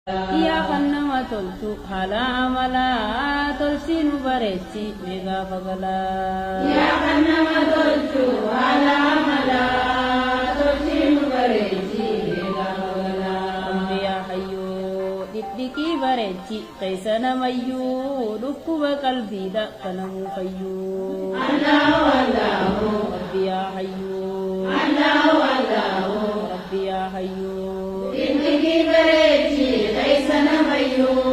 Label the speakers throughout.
Speaker 1: Yaa kan nama tolchu haala amalaa tolchi nu bareechi meeqa fagalaa.
Speaker 2: Yaa kan nama tolchu haala amalaa tolchi nu bareechi meeqa fagalaa.
Speaker 1: Rabbi yaa hayyoo dhidhiqii bareechi keessa namayyuu dhukkuba qalbiidha kanamuu fayyuu.
Speaker 2: Allahu Allahu.
Speaker 1: Rabbi yaa hayyoo.
Speaker 2: Allahu Allahu.
Speaker 1: Rabbi yaa hayyoo.
Speaker 2: Dhidhiqii bareechi keessa namayyuu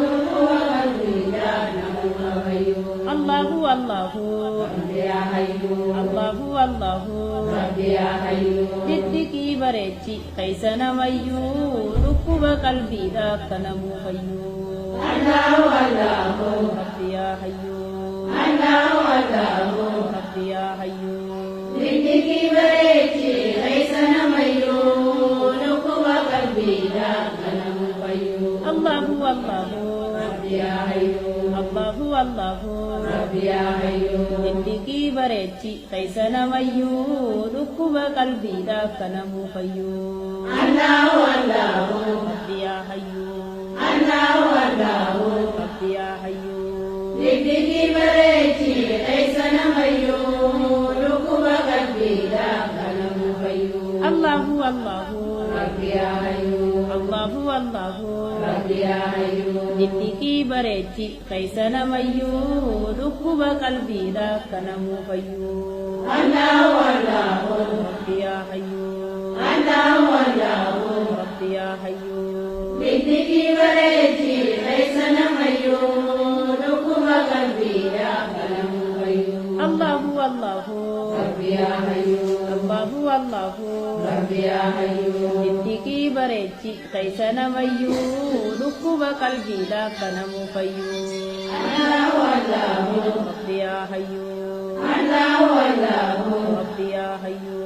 Speaker 2: dhukkuba qalbiidha namuma fayyuu.
Speaker 1: Allahu Allahu.
Speaker 2: Rabbi yaa hayyuu.
Speaker 1: Allahu Allahu.
Speaker 2: Rabbi yaa hayyuu.
Speaker 1: dhidhiqii bareechi keessa namayyuu dhukkuba qalbiidha kanamuu fayyuu.
Speaker 2: Allahu Allahu.
Speaker 1: Rabbi yaa hayyuu.
Speaker 2: Allahu Allahu.
Speaker 1: Rabbi yaa hayyuu.
Speaker 2: dhidhiqii bareechi keessa namayyuu dhukkuba qalbiidha kanamuu fayyuu.
Speaker 1: Allahu Allahu.
Speaker 2: Rabbi yaa hayyuu.
Speaker 1: Allahu Allahu.
Speaker 2: Rabbi yaa hayyuu.
Speaker 1: dhidhiqii bareechi keessa namayyuu dhukkuba qalbiidha kanamuu fayyuu.
Speaker 2: Allahu Allahu.
Speaker 1: Rabbi yaa hayyuu.
Speaker 2: Allahu Allahu.
Speaker 1: Rabbi yaa hayyuu.
Speaker 2: dhidhiqii bareechi keessa namayyuu dhukkuba qalbiidha kanamuu fayyuu.
Speaker 1: Allahu Allahu.
Speaker 2: Rabbi yaa hayyuu.
Speaker 1: Allahu Allahu.
Speaker 2: Rabbi yaa hayyuu.
Speaker 1: dhidhiqii bareechi keessa namayyuu dhukkuba qalbiidha kanamuu fayyuu.
Speaker 2: Allahu Allahu.
Speaker 1: Rabbi yaa hayyuu.
Speaker 2: Allahu Allahu.
Speaker 1: Rabbi yaa hayyuu.
Speaker 2: dhidhiqii bareechi keessa namayyuu dhukkuba qalbiidha kanamuu fayyuu.
Speaker 1: Allahu Allahu.
Speaker 2: Rabbi yaa hayyuu.
Speaker 1: Allahu Allahu.
Speaker 2: Rabbi yaa hayyuu.
Speaker 1: dhidhiqii bareechi keessa namayyuu dhukkuba qalbiidha kanamuu fayyuu.
Speaker 2: Allahu Allahu.
Speaker 1: Rabbi yaa hayyuu.
Speaker 2: Allahu Allahu.
Speaker 1: Rabbi yaa hayyuu.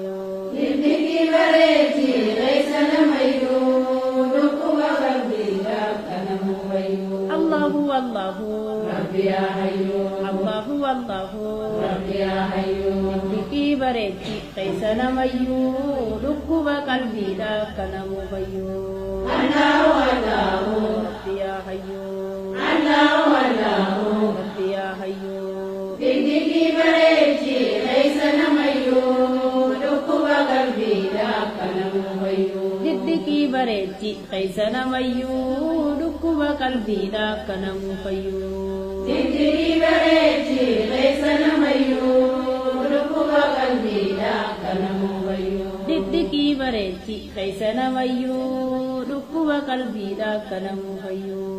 Speaker 2: dhidhiqii bareechi keessa namayyuu dhukkuba qalbiidha kanamuu fayyuu.
Speaker 1: Allahu Allahu.
Speaker 2: Rabbi yaa hayyuu.
Speaker 1: Allahu Allahu.
Speaker 2: Rabbi yaa hayyuu.
Speaker 1: dhidhiqii bareechi keessa namayyuu dhukkuba qalbiidha kanamuu fayyuu.
Speaker 2: Allahu Allahu.
Speaker 1: Rabbi yaa hayyuu.
Speaker 2: Allahu Allahu.
Speaker 1: Rabbi yaa hayyuu.
Speaker 2: dhidhiqii bareechi keessa namayyuu dhukkuba qalbiidha kanamuu fayyuu.
Speaker 1: dhidhiqii bareechi keessa namayyuu dhukkuba qalbiidha kanamuu fayyuu.
Speaker 2: dhidhiqii bareechi keessa namayyuu dhukkuba qalbiidha kanamuu fayyuu.
Speaker 1: dhidhiqii bareechi keessa namayyuu dhukkuba qalbiidha kanamuu fayyuu.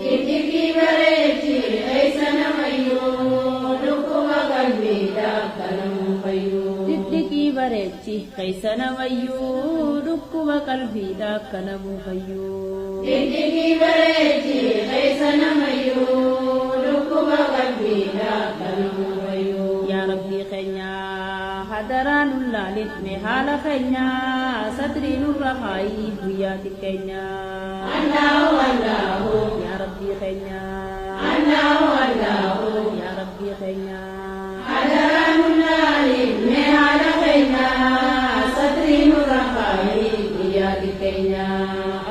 Speaker 2: dhidhiqii bareechi keessa namayyuu dhukkuba qalbiidha kanamuu fayyuu.
Speaker 1: dhidhiqii bareechi keessa namayyuu dhukkuba qalbiidha kanamuu fayyuu.
Speaker 2: dhidhiqii bareechi keessa namayyuu dhukkuba qalbiidha kanamuu fayyuu.
Speaker 1: Yaa Rabbii keenya hadaraa nu laalifne haala keenya satrii nurra kaayi guyyaati keenya.
Speaker 2: Allahu Allahu.
Speaker 1: Yaa Rabbii keenya.
Speaker 2: Allahu Allahu.
Speaker 1: Yaa Rabbii keenya.
Speaker 2: hadaraa nu laalifne haala keenya satrii nurra kaayi guyyaati keenya.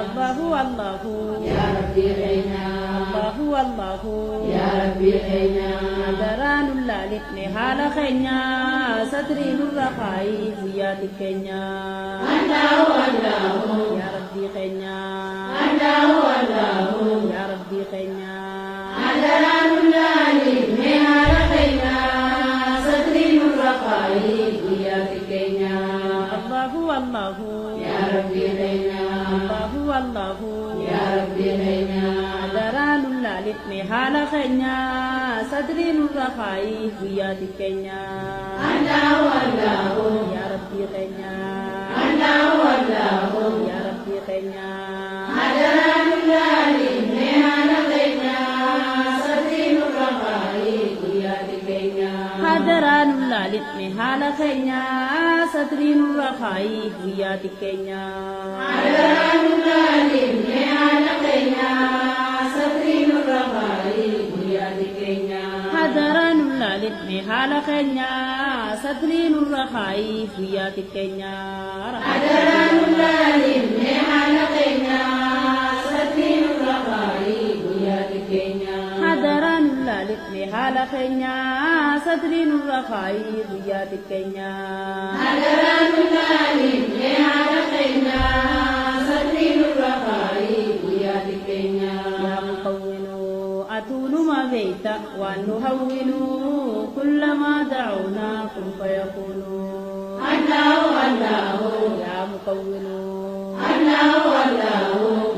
Speaker 1: Allahu Allahu.
Speaker 2: Yaa Rabbii keenya.
Speaker 1: Allahu Allahu.
Speaker 2: Yaa Rabbii keenya.
Speaker 1: hadaraa nu laalifne haala keenya satrii nurra kaayi guyyaati keenya.
Speaker 2: Allahu Allahu.
Speaker 1: Yaa Rabbii keenya.
Speaker 2: Allahu Allahu.
Speaker 1: Yaa Rabbii keenya.
Speaker 2: hadaraa nu laalifne haala keenya satrii nurra kaayi guyyaati keenya.
Speaker 1: Allahu Allahu.
Speaker 2: Yaa Rabbii keenya.
Speaker 1: Allahu Allahu.
Speaker 2: Yaa Rabbii keenya.
Speaker 1: hadaraa nu laalifne haala keenya satrii nurra kaayi guyyaati keenya.
Speaker 2: Allahu Allahu.
Speaker 1: Yaa Rabbii keenya.
Speaker 2: Allahu Allahu.
Speaker 1: Yaa Rabbii keenya.
Speaker 2: hadaraa nu laalifne haala keenya satrii nurra kaayi guyyaati keenya.
Speaker 1: hadaraa nu laalifne haala keenya satrii nurra kaayi guyyaati keenya.
Speaker 2: hadaraa nu laalifne haala keenya satrii nurra kaayi guyyaati keenya.
Speaker 1: hadaraa nu laalifne haala keenya satrii nurra kaayi guyyaati keenya.
Speaker 2: hadaraa nu laalifne haala keenya satrii
Speaker 1: حال خينيا ستري نور خاي بيات كينيا
Speaker 2: حضران للبني حال خينيا ستري نور خاي بيات كينيا
Speaker 1: يا مكون أتون ما بيت ونهون كل ما دعونا كن فيكون
Speaker 2: الله الله
Speaker 1: يا مكون
Speaker 2: الله الله